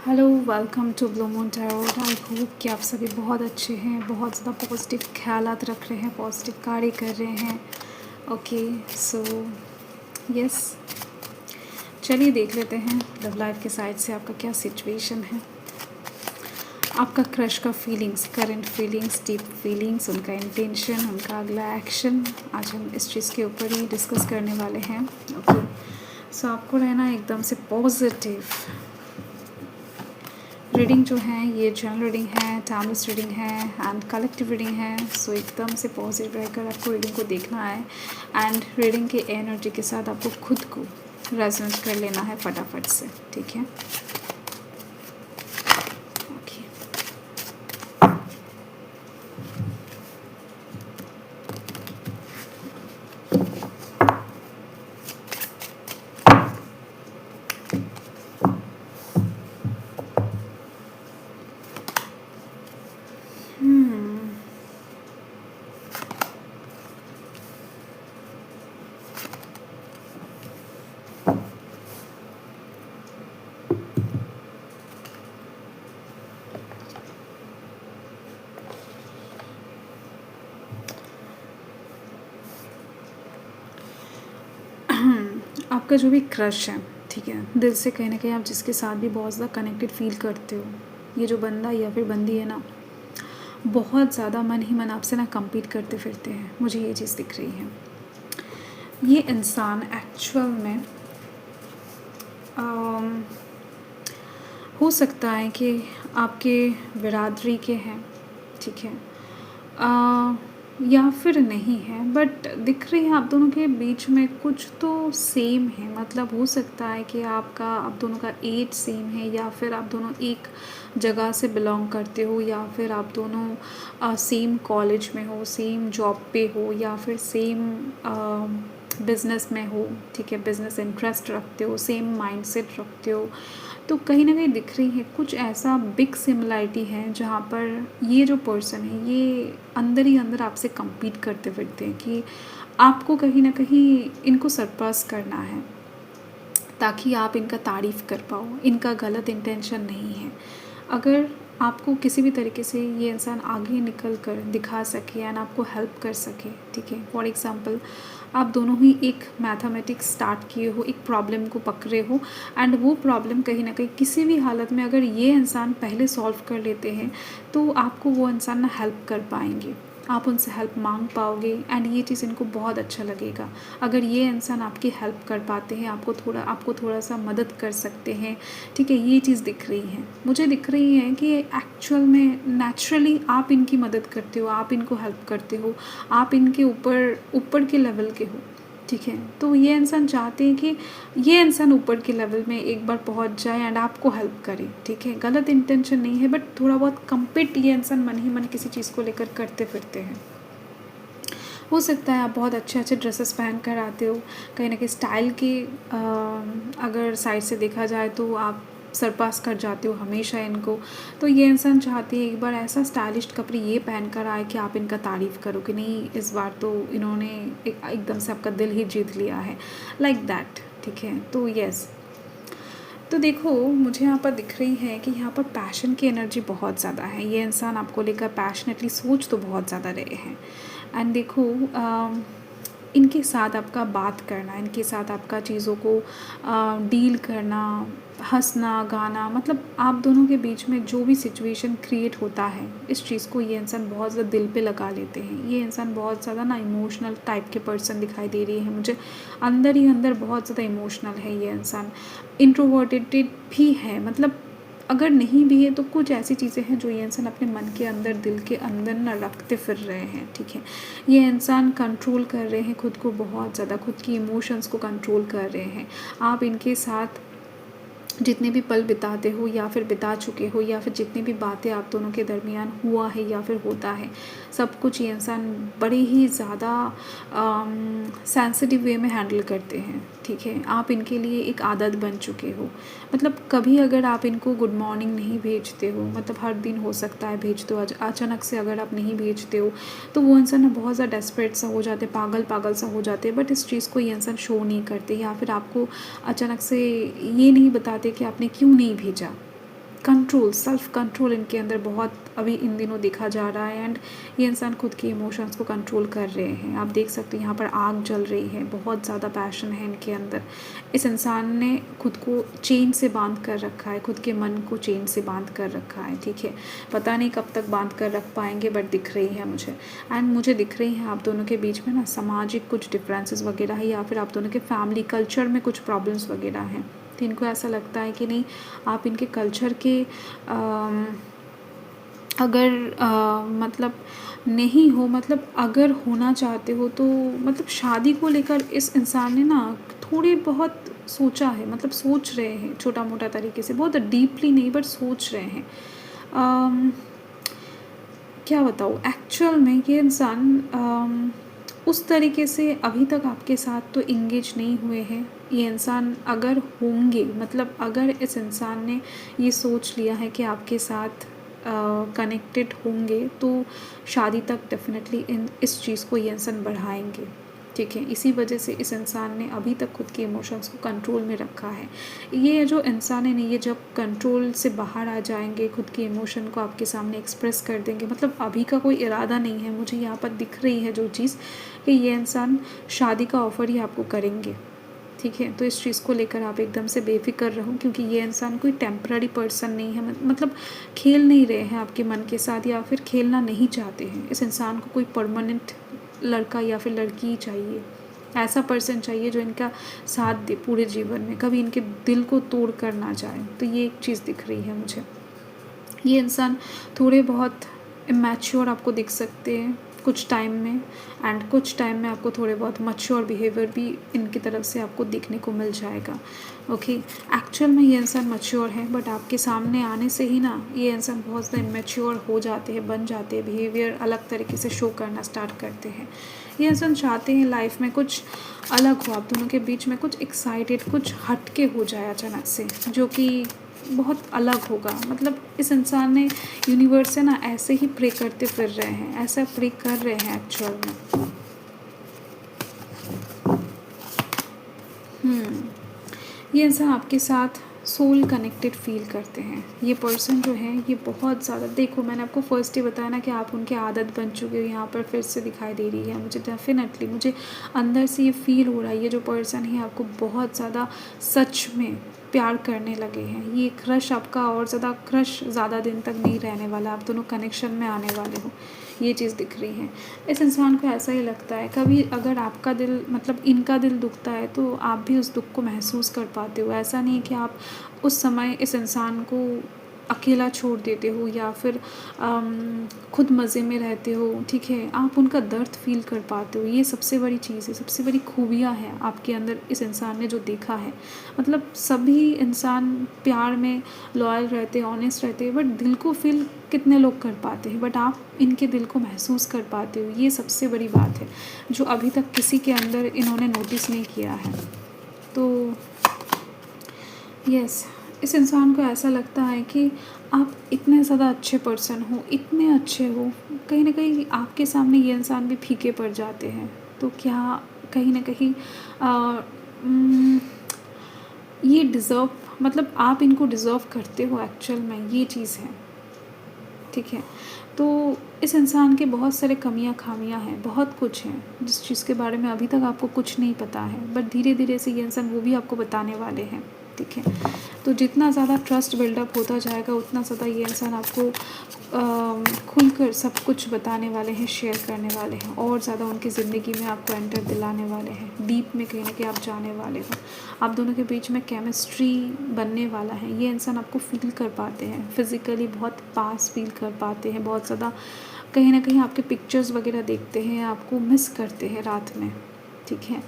Hello, welcome to blue moon tarot. I hope कि आप सभी बहुत अच्छे हैं, बहुत ज़्यादा पॉजिटिव ख्यालात रख रहे हैं, पॉजिटिव कार्य कर रहे हैं। ओके, सो यस, चलिए देख लेते हैं लव लाइफ के साइड से आपका क्या सिचुएशन है। आपका क्रश का feelings, current feelings, deep feelings, उनका इंटेंशन, उनका अगला एक्शन, आज हम इस चीज़ के ऊपर ही डिस्कस करने वाले हैं। ओके, सो आपको रहना एकदम से पॉजिटिव। रीडिंग जो है ये जनरल रीडिंग है, टाइमलेस रीडिंग है एंड कलेक्टिव रीडिंग है। सो एकदम से पॉजिटिव रहकर आपको रीडिंग को देखना है एंड रीडिंग के एनर्जी के साथ आपको खुद को रेजोनेट कर लेना है फटाफट से, ठीक है। ओके, आपका जो भी क्रश है, ठीक है, दिल से कहीं ना कहीं आप जिसके साथ भी बहुत ज़्यादा कनेक्टेड फील करते हो, ये जो बंदा या फिर बंदी है ना, बहुत ज़्यादा मन ही मन आपसे ना compete करते फिरते हैं। मुझे ये चीज़ दिख रही है। ये इंसान एक्चुअल में अम, हो सकता है कि आपके बिरादरी के हैं, ठीक है, या फिर नहीं है, बट दिख रही है आप दोनों के बीच में कुछ तो सेम है। मतलब हो सकता है कि आप दोनों का एज सेम है, या फिर आप दोनों एक जगह से बिलोंग करते हो, या फिर आप दोनों सेम कॉलेज में हो, सेम जॉब पे हो, या फिर सेम बिज़नेस में हो, ठीक है, बिज़नेस इंटरेस्ट रखते हो, सेम माइंडसेट रखते हो। तो कहीं ना कहीं दिख रही है कुछ ऐसा बिग सिमिलरिटी है जहाँ पर ये जो पर्सन है ये अंदर ही अंदर आपसे compete करते फिरते हैं कि आपको कहीं ना कहीं इनको सरपास करना है ताकि आप इनका तारीफ़ कर पाओ। इनका गलत इंटेंशन नहीं है। अगर आपको किसी भी तरीके से ये इंसान आगे निकल कर दिखा सके एंड आपको हेल्प कर सके, ठीक है, फॉर एग्ज़ाम्पल आप दोनों ही एक मैथमेटिक्स स्टार्ट किए हो, एक प्रॉब्लम को पकड़े हो एंड वो प्रॉब्लम कहीं ना कहीं किसी भी हालत में अगर ये इंसान पहले सॉल्व कर लेते हैं तो आपको वो इंसान ना हेल्प कर पाएंगे, आप उनसे हेल्प मांग पाओगे एंड ये चीज़ इनको बहुत अच्छा लगेगा। अगर ये इंसान आपकी हेल्प कर पाते हैं, आपको थोड़ा सा मदद कर सकते हैं, ठीक है, ये चीज़ दिख रही है। मुझे दिख रही है कि एक्चुअल में नेचुरली आप इनकी मदद करते हो, आप इनको हेल्प करते हो, आप इनके ऊपर ऊपर के लेवल के हो, ठीक है। तो ये इंसान चाहते हैं कि ये इंसान ऊपर के लेवल में एक बार पहुंच जाए एंड आपको हेल्प करे, ठीक है। गलत इंटेंशन नहीं है, बट थोड़ा बहुत कम्पीट ये इंसान मन ही मन किसी चीज़ को लेकर करते फिरते हैं। हो सकता है आप बहुत अच्छे अच्छे ड्रेसेस पहन कर आते हो, कहीं ना कहीं स्टाइल के अगर साइड से देखा जाए तो आप सरपास कर जाते हो हमेशा इनको। तो ये इंसान चाहती है एक बार ऐसा स्टाइलिश कपड़े ये पहन कर आए कि आप इनका तारीफ़ करो कि नहीं, इस बार तो इन्होंने एकदम से आपका दिल ही जीत लिया है, लाइक दैट, ठीक है। तो यस, तो देखो मुझे यहाँ पर दिख रही है कि यहाँ पर पैशन की एनर्जी बहुत ज़्यादा है। ये इंसान आपको लेकर पैशनेटली सोच तो बहुत ज़्यादा रहे हैं एंड देखो इनके साथ आपका बात करना, इनके साथ आपका चीज़ों को डील करना, हंसना गाना, मतलब आप दोनों के बीच में जो भी सिचुएशन क्रिएट होता है इस चीज़ को ये इंसान बहुत ज़्यादा दिल पे लगा लेते हैं। ये इंसान बहुत ज़्यादा ना इमोशनल टाइप के पर्सन दिखाई दे रही है मुझे, अंदर ही अंदर बहुत ज़्यादा इमोशनल है ये इंसान। इंट्रोवर्टेड भी है, मतलब अगर नहीं भी है तो कुछ ऐसी चीज़ें हैं जो ये इंसान अपने मन के अंदर, दिल के अंदर ना रखते फिर रहे हैं, ठीक है। ये इंसान कंट्रोल कर रहे हैं खुद को बहुत ज़्यादा, खुद की इमोशंस को कंट्रोल कर रहे हैं। आप इनके साथ जितने भी पल बिताते हो या फिर बिता चुके हो, या फिर जितनी भी बातें आप दोनों के दरमियान हुआ है या फिर होता है, सब कुछ ये इंसान बड़े ही ज़्यादा सेंसिटिव वे में हैंडल करते हैं, ठीक है। आप इनके लिए एक आदत बन चुके हो। मतलब कभी अगर आप इनको गुड मॉर्निंग नहीं भेजते हो, मतलब हर दिन हो सकता है भेज दो, अचानक से अगर आप नहीं भेजते हो तो वो इंसान ना बहुत ज़्यादा डेस्परेट सा हो जाते, पागल पागल सा हो जाते, बट इस चीज़ को ये इंसान शो नहीं करते, या फिर आपको अचानक से ये नहीं बताते कि आपने क्यों नहीं भेजा, कंट्रोल, सेल्फ कंट्रोल इनके अंदर बहुत अभी इन दिनों देखा जा रहा है। एंड ये इंसान खुद के इमोशंस को कंट्रोल कर रहे हैं। आप देख सकते हैं यहाँ पर आग जल रही है, बहुत ज़्यादा पैशन है इनके अंदर। इस इंसान ने खुद को चेन से बांध कर रखा है, खुद के मन को चेन से बांध कर रखा है, ठीक है। पता नहीं कब तक बांध कर रख पाएंगे, बट दिख रही है मुझे। एंड मुझे दिख रही है आप दोनों के बीच में ना सामाजिक कुछ डिफरेंसेस वगैरह है, या फिर आप दोनों के फैमिली कल्चर में कुछ प्रॉब्लम्स वगैरह हैं। तो इनको ऐसा लगता है कि नहीं, आप इनके कल्चर के अगर मतलब नहीं हो, मतलब अगर होना चाहते हो तो मतलब शादी को लेकर इस इंसान ने ना थोड़ी बहुत सोचा है, मतलब सोच रहे हैं छोटा मोटा तरीके से, बहुत डीपली नहीं बट सोच रहे हैं। अम, क्या बताऊँ, एक्चुअल में ये इंसान उस तरीके से अभी तक आपके साथ तो इंगेज नहीं हुए हैं। ये इंसान अगर होंगे, मतलब अगर इस इंसान ने ये सोच लिया है कि आपके साथ कनेक्टेड होंगे, तो शादी तक डेफिनेटली इस चीज़ को ये इंसान बढ़ाएंगे, ठीक है। इसी वजह से इस इंसान ने अभी तक खुद के इमोशंस को कंट्रोल में रखा है। ये जो इंसान है ना, ये जब कंट्रोल से बाहर आ जाएंगे, खुद के इमोशन को आपके सामने एक्सप्रेस कर देंगे, मतलब अभी का कोई इरादा नहीं है, मुझे यहाँ पर दिख रही है जो चीज़ कि ये इंसान शादी का ऑफ़र ही आपको करेंगे, ठीक है। तो इस चीज़ को लेकर आप एकदम से बेफिक्र रहो, क्योंकि ये इंसान कोई टेम्पररी पर्सन नहीं है, मतलब खेल नहीं रहे हैं आपके मन के साथ, या फिर खेलना नहीं चाहते हैं। इस इंसान को कोई परमानेंट लड़का या फिर लड़की चाहिए, ऐसा पर्सन चाहिए जो इनका साथ दे पूरे जीवन में, कभी इनके दिल को तोड़ कर ना जाए। तो ये एक चीज़ दिख रही है मुझे। ये इंसान थोड़े बहुत इमैच्योर आपको दिख सकते हैं कुछ टाइम में, एंड कुछ टाइम में आपको थोड़े बहुत मैच्योर बिहेवियर भी इनकी तरफ से आपको देखने को मिल जाएगा, ओके। एक्चुअल में ये इंसान मैच्योर है, बट आपके सामने आने से ही ना ये इंसान बहुत ज़्यादा इमैच्योर हो जाते हैं, बन जाते हैं, बिहेवियर अलग तरीके से शो करना स्टार्ट करते हैं। ये इंसान चाहते हैं लाइफ में कुछ अलग हो, आप दोनों के बीच में कुछ एक्साइटेड, कुछ हटके हो जाए अचानक से, जो कि बहुत अलग होगा। मतलब इस इंसान ने यूनिवर्स से ना ऐसे ही प्रे करते फिर रहे हैं, ऐसा प्रे कर रहे हैं एक्चुअल में। ये इंसान आपके साथ सोल कनेक्टेड फील करते हैं। ये पर्सन जो है ये बहुत ज़्यादा, देखो मैंने आपको फर्स्ट ही बताया ना कि आप उनके आदत बन चुके हो, यहाँ पर फिर से दिखाई दे रही है मुझे। डेफिनेटली मुझे अंदर से ये फील हो रहा है, ये जो पर्सन है आपको बहुत ज़्यादा सच में प्यार करने लगे हैं। ये क्रश आपका और ज़्यादा क्रश ज़्यादा दिन तक नहीं रहने वाला, आप दोनों कनेक्शन में आने वाले हो, ये चीज़ दिख रही है। इस इंसान को ऐसा ही लगता है, कभी अगर आपका दिल, मतलब इनका दिल दुखता है तो आप भी उस दुख को महसूस कर पाते हो। ऐसा नहीं कि आप उस समय इस इंसान को अकेला छोड़ देते हो या फिर खुद मज़े में रहते हो, ठीक है। आप उनका दर्द फील कर पाते हो, ये सबसे बड़ी चीज़ है, सबसे बड़ी खूबियाँ हैं आपके अंदर इस इंसान ने जो देखा है। मतलब सभी इंसान प्यार में लॉयल रहते हैं, ऑनेस्ट रहते हैं, बट दिल को फील कितने लोग कर पाते हैं, बट आप इनके दिल को महसूस कर पाते हो। ये सबसे बड़ी बात है जो अभी तक किसी के अंदर इन्होंने नोटिस नहीं किया है। तो यस, इस इंसान को ऐसा लगता है कि आप इतने ज़्यादा अच्छे पर्सन हो, इतने अच्छे हो, कहीं ना कहीं आपके सामने ये इंसान भी फीके पड़ जाते हैं। तो क्या कहीं ना कहीं ये डिज़र्व, मतलब आप इनको डिज़र्व करते हो एक्चुअल में, ये चीज़ है, ठीक है। तो इस इंसान के बहुत सारे कमियां खामियां हैं, बहुत कुछ हैं जिस चीज़ के बारे में अभी तक आपको कुछ नहीं पता है, बट धीरे धीरे से ये इंसान वो भी आपको बताने वाले हैं, ठीक है। तो जितना ज़्यादा ट्रस्ट बिल्डअप होता जाएगा उतना ज़्यादा ये इंसान आपको खुलकर सब कुछ बताने वाले हैं, शेयर करने वाले हैं, और ज़्यादा उनकी ज़िंदगी में आपको एंटर दिलाने वाले हैं, डीप में कहीं ना कहीं आप जाने वाले हो। आप दोनों के बीच में केमिस्ट्री बनने वाला है। ये इंसान आपको फील कर पाते हैं, फिज़िकली बहुत पास फील कर पाते हैं, बहुत ज़्यादा कहीं ना कहीं आपके पिक्चर्स वगैरह देखते हैं, आपको मिस करते हैं रात में, ठीक है।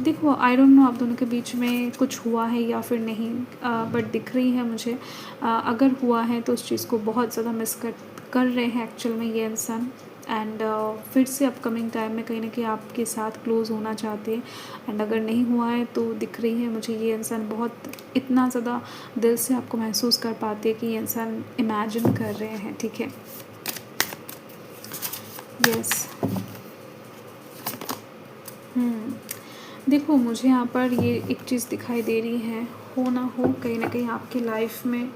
देखो आई डोंट नो आप दोनों के बीच में कुछ हुआ है या फिर नहीं, बट दिख रही है मुझे अगर हुआ है तो उस चीज़ को बहुत ज़्यादा मिस कर रहे हैं एक्चुअल में ये इंसान। एंड फिर से अपकमिंग टाइम में कहीं ना कहीं आपके साथ क्लोज़ होना चाहते हैं। एंड अगर नहीं हुआ है तो दिख रही है मुझे ये इंसान बहुत इतना ज़्यादा दिल से आपको महसूस कर पाते हैं कि ये इंसान इमेजिन कर रहे हैं, ठीक है। यस। देखो मुझे यहाँ पर ये एक चीज़ दिखाई दे रही है, हो ना हो, कहीं ना कहीं आपकी लाइफ में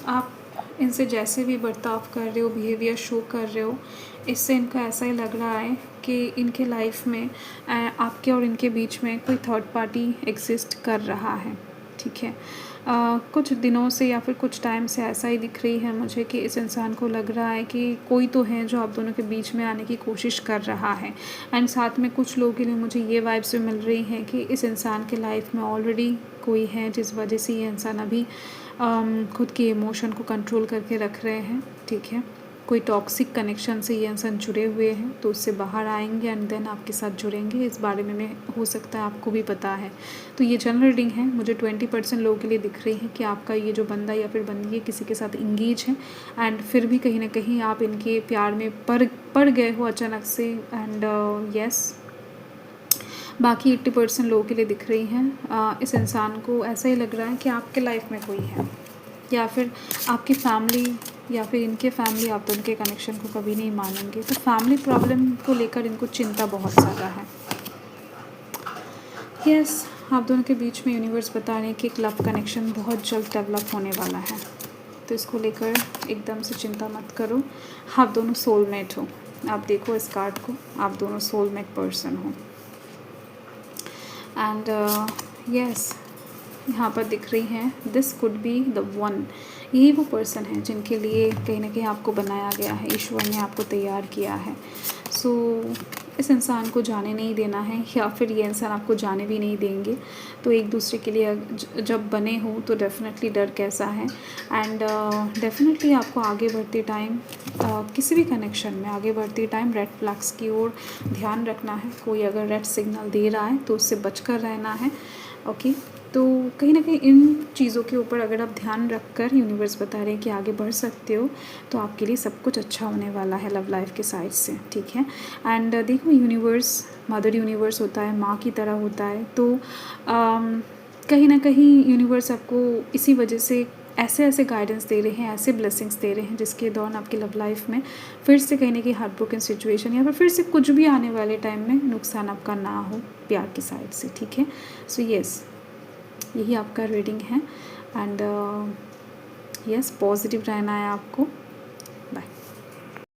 आप इनसे जैसे भी बर्ताव कर रहे हो, बिहेवियर शो कर रहे हो, इससे इनको ऐसा ही लग रहा है कि इनके लाइफ में आपके और इनके बीच में कोई थर्ड पार्टी एग्जिस्ट कर रहा है। ठीक है, कुछ दिनों से या फिर कुछ टाइम से ऐसा ही दिख रही है मुझे कि इस इंसान को लग रहा है कि कोई तो है जो आप दोनों के बीच में आने की कोशिश कर रहा है। एंड साथ में कुछ लोगों के लिए मुझे ये वाइब्स भी मिल रही हैं कि इस इंसान के लाइफ में ऑलरेडी कोई है जिस वजह से ये इंसान अभी खुद के इमोशन को कंट्रोल करके रख रहे हैं। ठीक है, कोई टॉक्सिक कनेक्शन से ये इंसान जुड़े हुए हैं, तो उससे बाहर आएंगे एंड देन आपके साथ जुड़ेंगे। इस बारे में हो सकता है आपको भी पता है। तो ये जनरल रीडिंग है, मुझे 20% लोगों के लिए दिख रही है कि आपका ये जो बंदा या फिर बंदी है किसी के साथ इंगेज है, एंड फिर भी कहीं ना कहीं आप इनके प्यार में पड़ गए हो अचानक से। एंड यस, बाकी 80% लोगों के लिए दिख रही हैं। इस इंसान को ऐसा ही लग रहा है कि आपके लाइफ में कोई है, या फिर आपकी फैमिली या फिर इनके फैमिली आप दोनों के कनेक्शन को कभी नहीं मानेंगे। तो फैमिली प्रॉब्लम को लेकर इनको चिंता बहुत ज़्यादा है। यस, आप दोनों के बीच में यूनिवर्स बता रहे हैं कि एक लव कनेक्शन बहुत जल्द डेवलप होने वाला है। तो इसको लेकर एकदम से चिंता मत करो। आप दोनों सोलमेट हो। आप देखो इस कार्ड को, आप दोनों सोलमेट पर्सन हो। एंड यस, यहाँ पर दिख रही हैं this could be the one. यही वो पर्सन है जिनके लिए कहीं ना कहीं आपको बनाया गया है, ईश्वर ने आपको तैयार किया है। सो इस इंसान को जाने नहीं देना है, या फिर ये इंसान आपको जाने भी नहीं देंगे। तो एक दूसरे के लिए जब बने हो तो डेफिनेटली डर कैसा है। एंड डेफिनेटली आपको आगे बढ़ते टाइम किसी भी कनेक्शन में आगे बढ़ते टाइम रेड फ्लैग्स की ओर ध्यान रखना है। कोई अगर रेड सिग्नल दे रहा है तो उससे बचकर रहना है। ओके, तो कहीं ना कहीं इन चीज़ों के ऊपर अगर आप ध्यान रख कर, यूनिवर्स बता रहे हैं कि आगे बढ़ सकते हो, तो आपके लिए सब कुछ अच्छा होने वाला है लव लाइफ के साइड से। ठीक है, एंड देखो यूनिवर्स मदर यूनिवर्स होता है, माँ की तरह होता है। तो कहीं ना कहीं यूनिवर्स आपको इसी वजह से ऐसे ऐसे गाइडेंस दे रहे हैं, ऐसे ब्लेसिंग्स दे रहे हैं जिसके दौरान आपकी लव लाइफ में फिर से कहीं ना कहीं हार्ट ब्रोकन सिचुएशन या फिर से कुछ भी आने वाले टाइम में नुकसान आपका ना हो प्यार की साइड से। ठीक है, सो यस, यही आपका रीडिंग है। एंड यस, पॉजिटिव रहना है आपको।